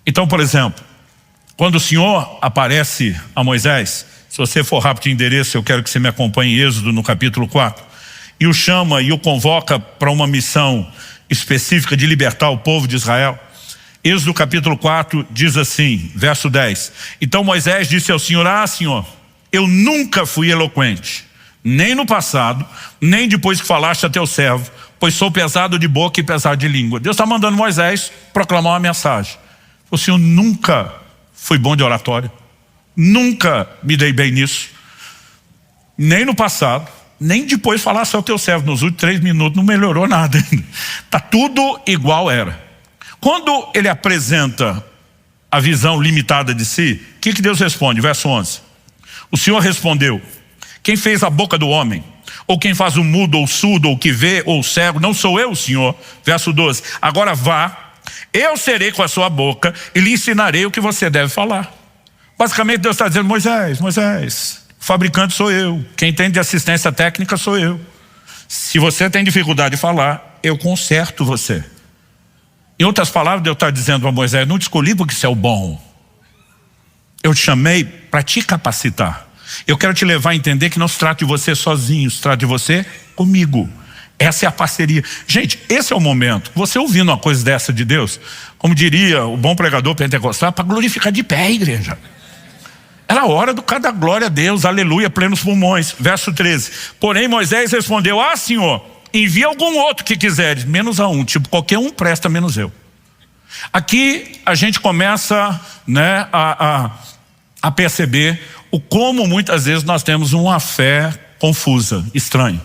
Então, por exemplo, quando o Senhor aparece a Moisés, se você for rápido de endereço, eu quero que você me acompanhe em Êxodo no capítulo 4, e o chama e o convoca para uma missão específica de libertar o povo de Israel. Êxodo capítulo 4 diz assim, verso 10. Então Moisés disse ao Senhor: Senhor, eu nunca fui eloquente, nem no passado, nem depois que falaste a teu servo, pois sou pesado de boca e pesado de língua. Deus está mandando Moisés proclamar uma mensagem. O Senhor, nunca fui bom de oratória, nunca me dei bem nisso, nem no passado, nem depois falasse ao teu servo. Nos últimos 3 minutos não melhorou nada ainda. Está tudo igual era. Quando ele apresenta a visão limitada de si, o que Deus responde? Verso 11. O Senhor respondeu: quem fez a boca do homem? Ou quem faz o mudo, ou o surdo, ou o que vê, ou o cego? Não sou eu, Senhor. Verso 12. Agora vá, eu serei com a sua boca e lhe ensinarei o que você deve falar. Basicamente Deus está dizendo: Moisés, o fabricante sou eu, quem tem de assistência técnica sou eu. Se você tem dificuldade de falar, eu conserto você. Em outras palavras, Deus está dizendo a Moisés: não te escolhi porque você é o bom, eu te chamei para te capacitar. Eu quero te levar a entender que não se trata de você sozinho, se trata de você comigo. Essa é a parceria. Gente, esse é o momento. Você ouvindo uma coisa dessa de Deus, como diria o bom pregador pentecostal, para glorificar de pé a igreja. Era a hora do cada glória a Deus, aleluia, plenos pulmões. Verso 13. Porém Moisés respondeu: Senhor, envia algum outro que quiseres, menos a um. Tipo, qualquer um presta, menos eu. Aqui a gente começa, né, a perceber o como muitas vezes nós temos uma fé confusa, estranha.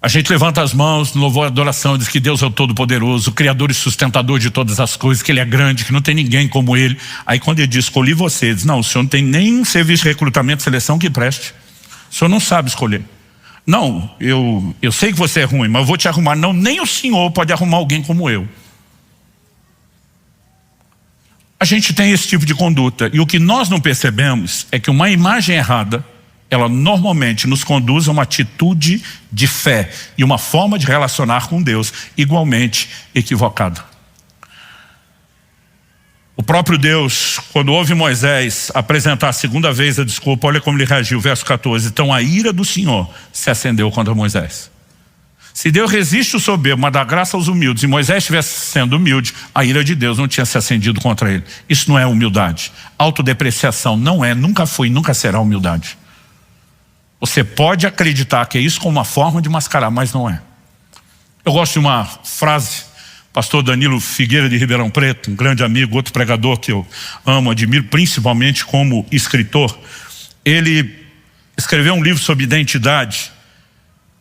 A gente levanta as mãos no louvor e adoração e diz que Deus é o Todo-Poderoso, o Criador e sustentador de todas as coisas, que Ele é grande, que não tem ninguém como Ele. Aí quando Ele diz: escolhi você, Ele diz: não, o Senhor não tem nem serviço de recrutamento e seleção que preste. O Senhor não sabe escolher. Não, eu sei que você é ruim, mas eu vou te arrumar. Não, nem o Senhor pode arrumar alguém como eu. A gente tem esse tipo de conduta, e o que nós não percebemos é que uma imagem errada, ela normalmente nos conduz a uma atitude de fé e uma forma de relacionar com Deus igualmente equivocada. O próprio Deus, quando ouve Moisés apresentar a segunda vez a desculpa, olha como ele reagiu, verso 14. Então a ira do Senhor se acendeu contra Moisés. Se Deus resiste o soberbo, mas dá graça aos humildes, e Moisés estivesse sendo humilde, a ira de Deus não tinha se acendido contra ele. Isso não é humildade. Autodepreciação não é, nunca foi, nunca será humildade. Você pode acreditar que é isso como uma forma de mascarar, mas não é. Eu gosto de uma frase, pastor Danilo Figueira de Ribeirão Preto, um grande amigo, outro pregador que eu amo, admiro, principalmente como escritor. Ele escreveu um livro sobre identidade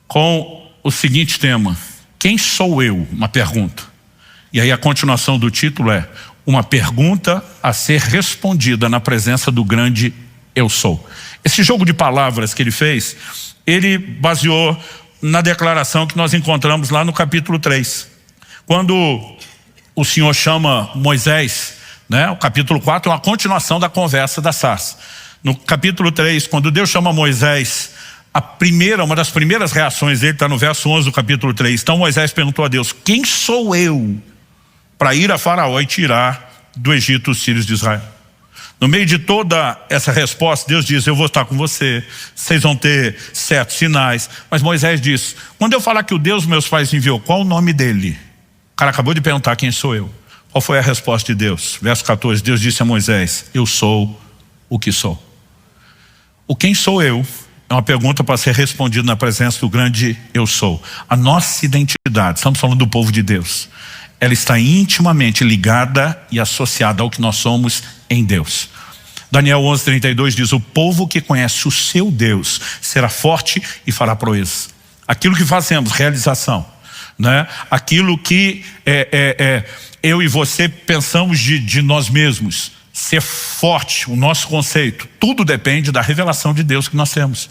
com o seguinte tema: quem sou eu? Uma pergunta. E aí a continuação do título é: uma pergunta a ser respondida na presença do grande eu sou. Esse jogo de palavras que ele fez, ele baseou na declaração que nós encontramos lá no capítulo 3. Quando o Senhor chama Moisés, né, o capítulo 4 é uma continuação da conversa da sarça. No capítulo 3, quando Deus chama Moisés, uma das primeiras reações dele está no verso 11 do capítulo 3. Então Moisés perguntou a Deus: quem sou eu para ir a Faraó e tirar do Egito os filhos de Israel? No meio de toda essa resposta, Deus diz: eu vou estar com você, vocês vão ter certos sinais. Mas Moisés diz: quando eu falar que o Deus meus pais enviou, qual o nome dele? O cara acabou de perguntar: quem sou eu? Qual foi a resposta de Deus? Verso 14, Deus disse a Moisés: eu sou o que sou. O quem sou eu é uma pergunta para ser respondida na presença do grande eu sou. A nossa identidade, estamos falando do povo de Deus, ela está intimamente ligada e associada ao que nós somos em Deus. Daniel 11:32 diz: o povo que conhece o seu Deus será forte e fará proezas. Aquilo que fazemos, realização, né? Aquilo que eu e você pensamos de nós mesmos, ser forte, o nosso conceito, tudo depende da revelação de Deus que nós temos.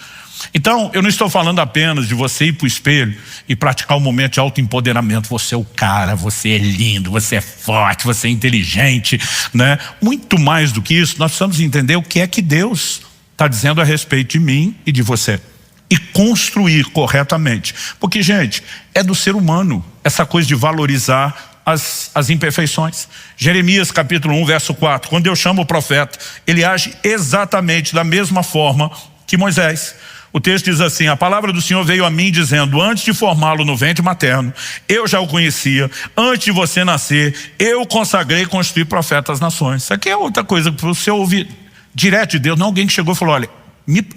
Então, eu não estou falando apenas de você ir para o espelho e praticar um momento de autoempoderamento. Você é o cara, você é lindo, você é forte, você é inteligente, né? Muito mais do que isso, nós precisamos entender o que é que Deus está dizendo a respeito de mim e de você. E construir corretamente. Porque, gente, é do ser humano essa coisa de valorizar as imperfeições. Jeremias capítulo 1, verso 4. Quando Deus chama o profeta, ele age exatamente da mesma forma que Moisés. O texto diz assim: a palavra do Senhor veio a mim dizendo, antes de formá-lo no ventre materno, eu já o conhecia, antes de você nascer, eu consagrei e constituí profeta às nações. Isso aqui é outra coisa que você ouvir direto de Deus, não alguém que chegou e falou, olha,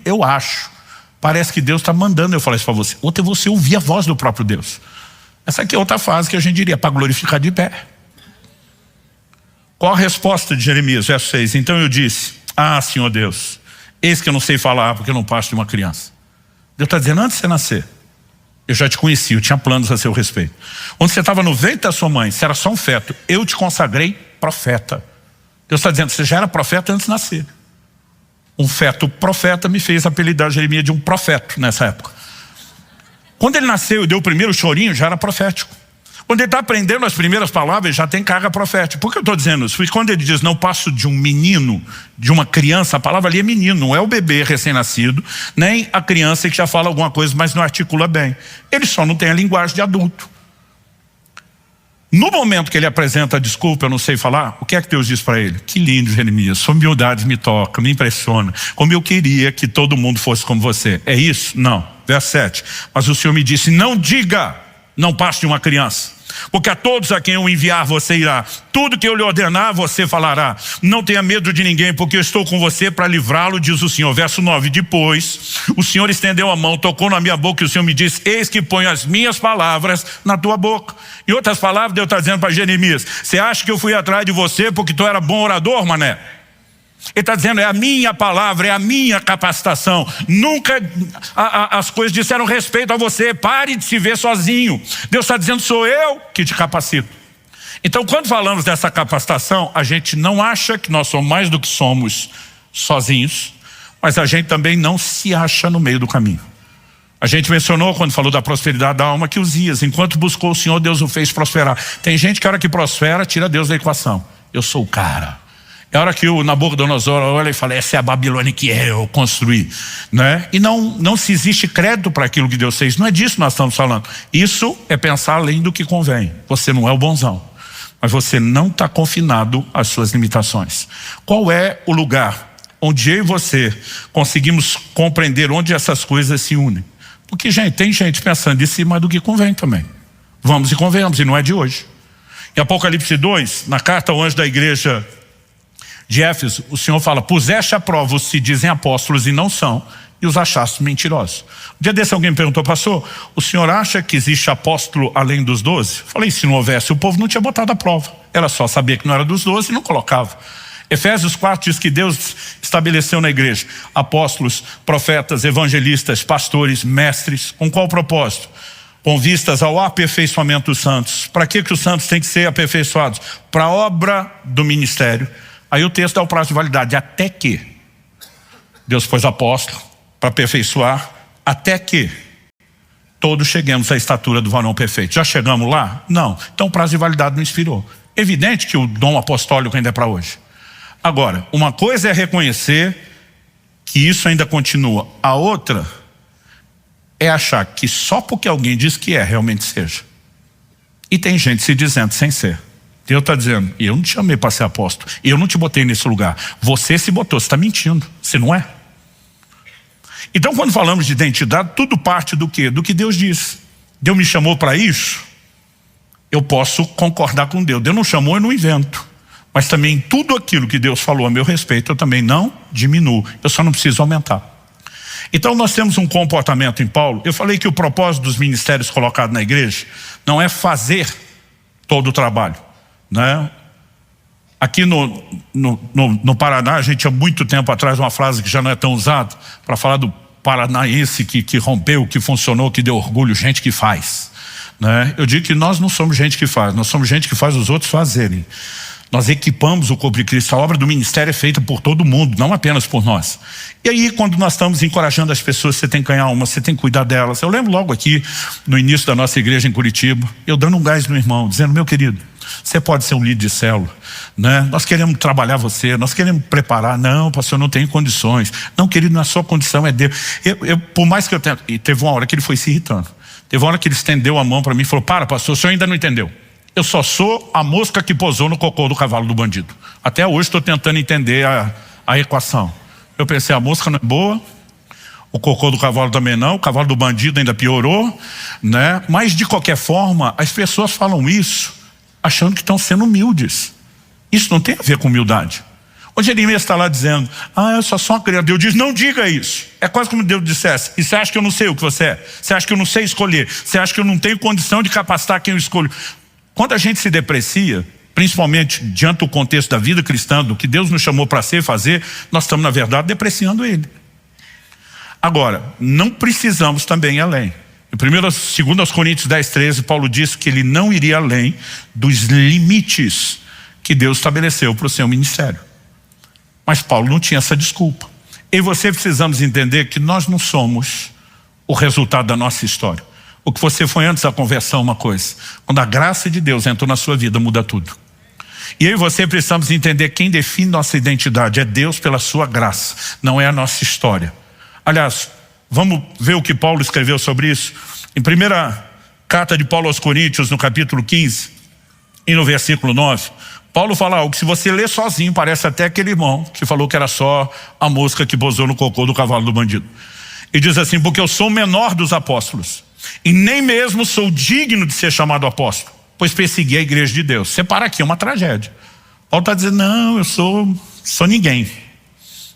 eu acho, parece que Deus está mandando eu falar isso para você. Outra é você ouvir a voz do próprio Deus. Essa aqui é outra fase que a gente diria, para glorificar de pé. Qual a resposta de Jeremias, verso 6? Então eu disse, Senhor Deus, eis que eu não sei falar porque eu não passo de uma criança. Deus está dizendo, antes de você nascer, eu já te conheci, eu tinha planos a seu respeito. Quando você estava no ventre da sua mãe, você era só um feto, eu te consagrei profeta. Deus está dizendo, você já era profeta antes de nascer. Um feto profeta me fez apelidar Jeremias de um profeta nessa época. Quando ele nasceu e deu o primeiro chorinho, já era profético. Quando ele está aprendendo as primeiras palavras, já tem carga profética. Por que eu estou dizendo isso? Porque quando ele diz, não passo de um menino, de uma criança, a palavra ali é menino, não é o bebê recém-nascido, nem a criança que já fala alguma coisa, mas não articula bem. Ele só não tem a linguagem de adulto. No momento que ele apresenta a desculpa, eu não sei falar, o que é que Deus diz para ele? Que lindo, Jeremias, sua humildade me toca, me impressiona, como eu queria que todo mundo fosse como você. É isso? Não. Verso 7. Mas o Senhor me disse, não diga, não passe de uma criança. Porque a todos a quem eu enviar você irá. Tudo que eu lhe ordenar você falará. Não tenha medo de ninguém, porque eu estou com você para livrá-lo, diz o Senhor. Verso 9. Depois o Senhor estendeu a mão, tocou na minha boca e o Senhor me disse, eis que ponho as minhas palavras na tua boca. Em outras palavras, Deus está dizendo para Jeremias, você acha que eu fui atrás de você porque tu era bom orador, mané? Ele está dizendo, é a minha palavra, é a minha capacitação. Nunca as coisas disseram respeito a você. Pare de se ver sozinho. Deus está dizendo, sou eu que te capacito. Então quando falamos dessa capacitação, a gente não acha que nós somos mais do que somos sozinhos, mas a gente também não se acha no meio do caminho. A gente mencionou quando falou da prosperidade da alma que Uzias, enquanto buscou o Senhor, Deus o fez prosperar. Tem gente que a hora que prospera, tira Deus da equação. Eu sou o cara. É a hora que o Nabucodonosor olha e fala, essa é a Babilônia que eu construí, né? E não se existe crédito para aquilo que Deus fez. Não é disso que nós estamos falando. Isso é pensar além do que convém. Você não é o bonzão, mas você não está confinado às suas limitações. Qual é o lugar onde eu e você conseguimos compreender onde essas coisas se unem? Porque, gente, tem gente pensando em si mais do que convém também. Vamos e convenhamos, e não é de hoje. Em Apocalipse 2, na carta ao anjo da igreja de Éfeso, o Senhor fala, puseste à prova os que se dizem apóstolos e não são, e os achaste mentirosos. Um dia desse alguém me perguntou, pastor, o senhor acha que existe apóstolo além dos 12? Falei, se não houvesse, o povo não tinha botado a prova. Era só saber que não era dos 12 e não colocava. Efésios 4 diz que Deus estabeleceu na igreja apóstolos, profetas, evangelistas, pastores, mestres. Com qual propósito? Com vistas ao aperfeiçoamento dos santos. Para que os santos têm que ser aperfeiçoados? Para a obra do ministério. Aí o texto dá o prazo de validade, até que Deus pôs apóstolo para aperfeiçoar, até que todos cheguemos à estatura do varão perfeito. Já chegamos lá? Não. Então o prazo de validade não expirou. Evidente que o dom apostólico ainda é para hoje. Agora, uma coisa é reconhecer que isso ainda continua. A outra é achar que só porque alguém diz que é, realmente seja. E tem gente se dizendo sem ser. Deus está dizendo, eu não te chamei para ser apóstolo, eu não te botei nesse lugar, você se botou, você está mentindo, você não é. Então quando falamos de identidade, tudo parte do quê? Do que Deus diz. Deus me chamou para isso, eu posso concordar com Deus. Deus não chamou, eu não invento. Mas também tudo aquilo que Deus falou a meu respeito, eu também não diminuo, eu só não preciso aumentar. Então nós temos um comportamento em Paulo. Eu falei que o propósito dos ministérios colocados na igreja não é fazer todo o trabalho, né? Aqui no Paraná, a gente há muito tempo atrás, uma frase que já não é tão usada, para falar do paranaense que rompeu, que funcionou, que deu orgulho, gente que faz, né? Eu digo que nós não somos gente que faz, nós somos gente que faz os outros fazerem. Nós equipamos o corpo de Cristo. A obra do ministério é feita por todo mundo, não apenas por nós. E aí, quando nós estamos encorajando as pessoas, você tem que ganhar uma, você tem que cuidar delas. Eu lembro logo aqui, no início da nossa igreja em Curitiba, eu dando um gás no irmão, dizendo, meu querido, você pode ser um líder de célula, né? Nós queremos trabalhar você, nós queremos preparar. Não, pastor, eu não tenho condições. Não, querido, na sua condição é Deus. Por mais que eu tenha... E teve uma hora que ele foi se irritando. Teve uma hora que ele estendeu a mão para mim e falou, pastor, o senhor ainda não entendeu. Eu só sou a mosca que pousou no cocô do cavalo do bandido. Até hoje estou tentando entender a equação. Eu pensei, a mosca não é boa, o cocô do cavalo também não, o cavalo do bandido ainda piorou, né? Mas de qualquer forma, as pessoas falam isso achando que estão sendo humildes. Isso não tem a ver com humildade. O Jeremias está lá dizendo, eu só sou uma criança. Deus diz, não diga isso. É quase como Deus dissesse, e você acha que eu não sei o que você é? Você acha que eu não sei escolher? Você acha que eu não tenho condição de capacitar quem eu escolho? Quando a gente se deprecia, principalmente diante do contexto da vida cristã, do que Deus nos chamou para ser e fazer, nós estamos, na verdade, depreciando Ele. Agora, não precisamos também ir além. Em 2 Coríntios 10:13, Paulo disse que ele não iria além dos limites que Deus estabeleceu para o seu ministério. Mas Paulo não tinha essa desculpa. Eu e você precisamos entender que nós não somos o resultado da nossa história. O que você foi antes da conversão é uma coisa. Quando a graça de Deus entrou na sua vida, muda tudo. E eu e você precisamos entender quem define nossa identidade. É Deus pela sua graça, não é a nossa história. Aliás, vamos ver o que Paulo escreveu sobre isso? Em 1ª carta de Paulo aos Coríntios, no capítulo 15, e no versículo 9, Paulo fala algo que se você ler sozinho, parece até aquele irmão que falou que era só a mosca que pousou no cocô do cavalo do bandido. E diz assim, porque eu sou o menor dos apóstolos, e nem mesmo sou digno de ser chamado apóstolo, pois persegui a igreja de Deus. Separa aqui, é uma tragédia. Paulo está dizendo, não, eu sou ninguém.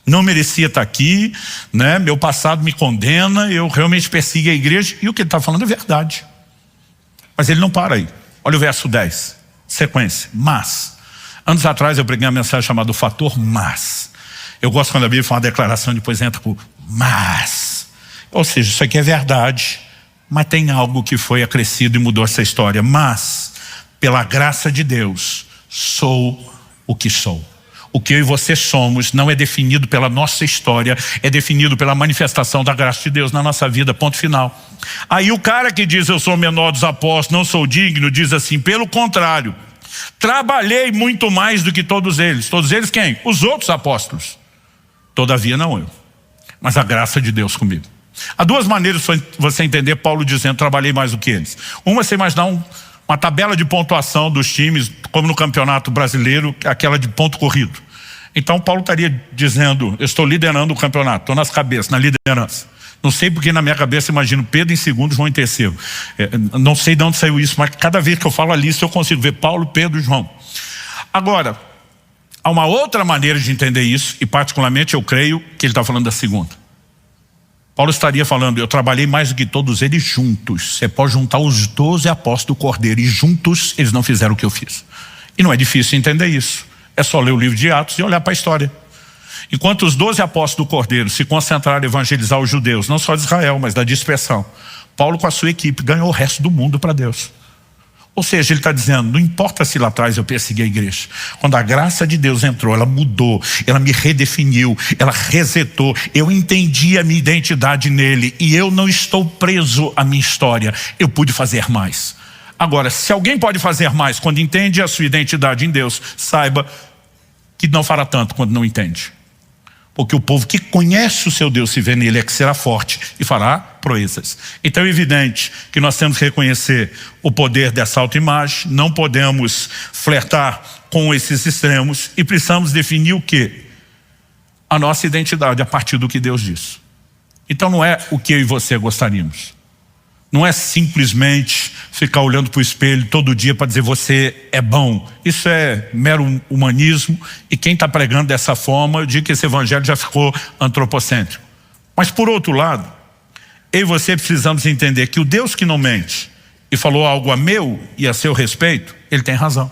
Não merecia estar aqui, né? Meu passado me condena, eu realmente persegui a igreja. E o que ele está falando é verdade. Mas ele não para aí. Olha o verso 10, sequência. Mas, anos atrás eu preguei uma mensagem chamada O Fator Mas. Eu gosto quando a Bíblia fala uma declaração, depois entra com mas. Ou seja, isso aqui é verdade, mas tem algo que foi acrescido e mudou essa história. Mas, pela graça de Deus, sou o que sou. O que eu e você somos não é definido pela nossa história, é definido pela manifestação da graça de Deus na nossa vida, ponto final. Aí o cara que diz eu sou o menor dos apóstolos, não sou digno, diz assim, pelo contrário, trabalhei muito mais do que todos eles. Todos eles quem? Os outros apóstolos. Todavia não eu, mas a graça de Deus comigo. Há duas maneiras de você entender Paulo dizendo trabalhei mais do que eles. Uma, você imaginar uma tabela de pontuação dos times, como no Campeonato Brasileiro, aquela de ponto corrido. Então Paulo estaria dizendo, eu estou liderando o campeonato, estou nas cabeças, na liderança. Não sei porque na minha cabeça imagino Pedro em segundo, João em terceiro. Não sei de onde saiu isso, mas cada vez que eu falo a lista eu consigo ver Paulo, Pedro e João. Agora, há uma outra maneira de entender isso, e particularmente eu creio que ele está falando da segunda. Paulo estaria falando, eu trabalhei mais do que todos eles juntos. Você pode juntar os 12 apóstolos do Cordeiro e juntos eles não fizeram o que eu fiz. E não é difícil entender isso. É só ler o livro de Atos e olhar para a história. Enquanto os 12 apóstolos do Cordeiro se concentraram em evangelizar os judeus, não só de Israel, mas da dispersão, Paulo com a sua equipe ganhou o resto do mundo para Deus. Ou seja, ele está dizendo, não importa se lá atrás eu persegui a igreja. Quando a graça de Deus entrou, ela mudou, ela me redefiniu, ela resetou. Eu entendi a minha identidade nele e eu não estou preso à minha história. Eu pude fazer mais. Agora, se alguém pode fazer mais quando entende a sua identidade em Deus, saiba que não fará tanto quando não entende. Porque o povo que conhece o seu Deus, se vê nele, é que será forte e fará proezas. Então é evidente que nós temos que reconhecer o poder dessa autoimagem, não podemos flertar com esses extremos e precisamos definir o quê? A nossa identidade a partir do que Deus diz. Então não é o que eu e você gostaríamos. Não é simplesmente ficar olhando para o espelho todo dia para dizer você é bom. Isso é mero humanismo e quem está pregando dessa forma, eu digo que esse evangelho já ficou antropocêntrico. Mas por outro lado, eu e você precisamos entender que o Deus que não mente e falou algo a meu e a seu respeito, ele tem razão.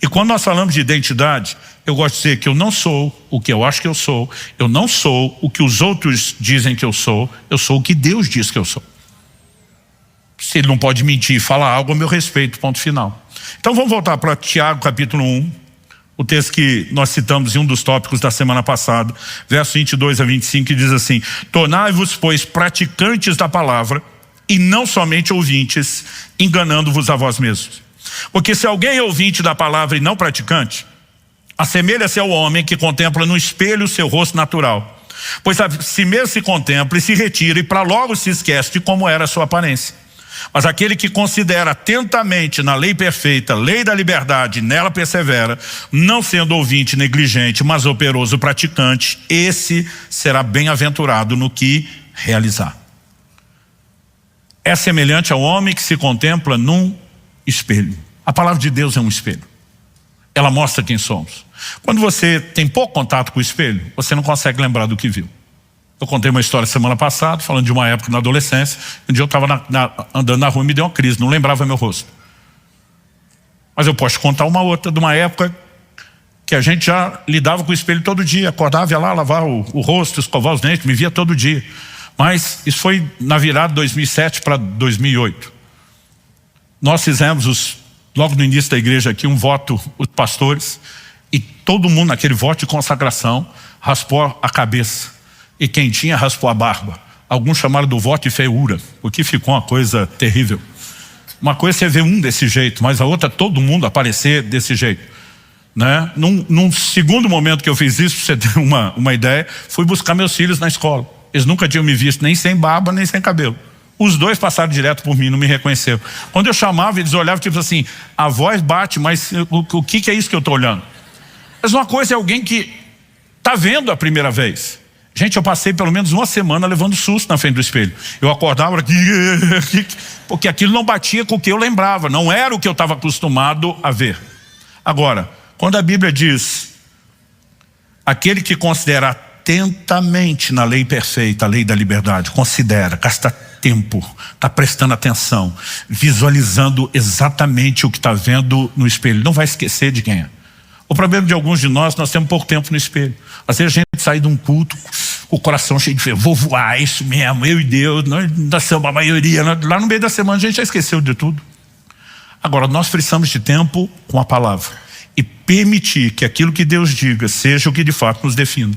E quando nós falamos de identidade, eu gosto de dizer que eu não sou o que eu acho que eu não sou o que os outros dizem que eu sou o que Deus diz que eu sou. Se ele não pode mentir e falar algo a meu respeito, ponto final. Então vamos voltar para Tiago capítulo 1, o texto que nós citamos em um dos tópicos da semana passada, verso 22 a 25, que diz assim: tornai-vos, pois, praticantes da palavra e não somente ouvintes, enganando-vos a vós mesmos. Porque se alguém é ouvinte da palavra e não praticante, assemelha-se ao homem que contempla no espelho o seu rosto natural, pois a si mesmo se contempla e se retira e para logo se esquece de como era a sua aparência. Mas aquele que considera atentamente na lei perfeita, lei da liberdade, nela persevera, não sendo ouvinte negligente, mas operoso praticante, esse será bem-aventurado no que realizar. É semelhante ao homem que se contempla num espelho. A palavra de Deus é um espelho. Ela mostra quem somos. Quando você tem pouco contato com o espelho, você não consegue lembrar do que viu. Eu contei uma história semana passada, falando de uma época na adolescência. Um dia eu estava andando na rua e me deu uma crise, não lembrava meu rosto. Mas eu posso te contar uma outra, de uma época que a gente já lidava com o espelho todo dia. Acordava, ia lá, lavar o rosto, escovar os dentes, me via todo dia. Mas isso foi na virada de 2007 para 2008. Nós fizemos, logo no início da igreja aqui, um voto, os pastores, e todo mundo naquele voto de consagração raspou a cabeça. E quem tinha raspou a barba. Alguns chamaram do voto de feiura, porque ficou uma coisa terrível. Uma coisa é você ver um desse jeito, mas a outra todo mundo aparecer desse jeito, né? Num segundo momento que eu fiz isso, pra você ter uma ideia, fui buscar meus filhos na escola. Eles nunca tinham me visto nem sem barba, nem sem cabelo. Os dois passaram direto por mim, não me reconheceram. Quando eu chamava, eles olhavam tipo assim, a voz bate, mas o que é isso que eu estou olhando? Mas uma coisa é alguém que está vendo a primeira vez. Gente, eu passei pelo menos uma semana levando susto na frente do espelho. Eu acordava aqui, porque aquilo não batia com o que eu lembrava, não era o que eu estava acostumado a ver. Agora, quando a Bíblia diz, aquele que considera atentamente na lei perfeita, a lei da liberdade, considera, gasta tempo, está prestando atenção, visualizando exatamente o que está vendo no espelho, não vai esquecer de quem é. O problema de alguns de nós temos pouco tempo no espelho. Às vezes a gente sai de um culto com o coração cheio de fé, vou voar, é isso mesmo, eu e Deus, nós somos a maioria, lá no meio da semana a gente já esqueceu de tudo. Agora, nós precisamos de tempo com a palavra e permitir que aquilo que Deus diga seja o que de fato nos defina.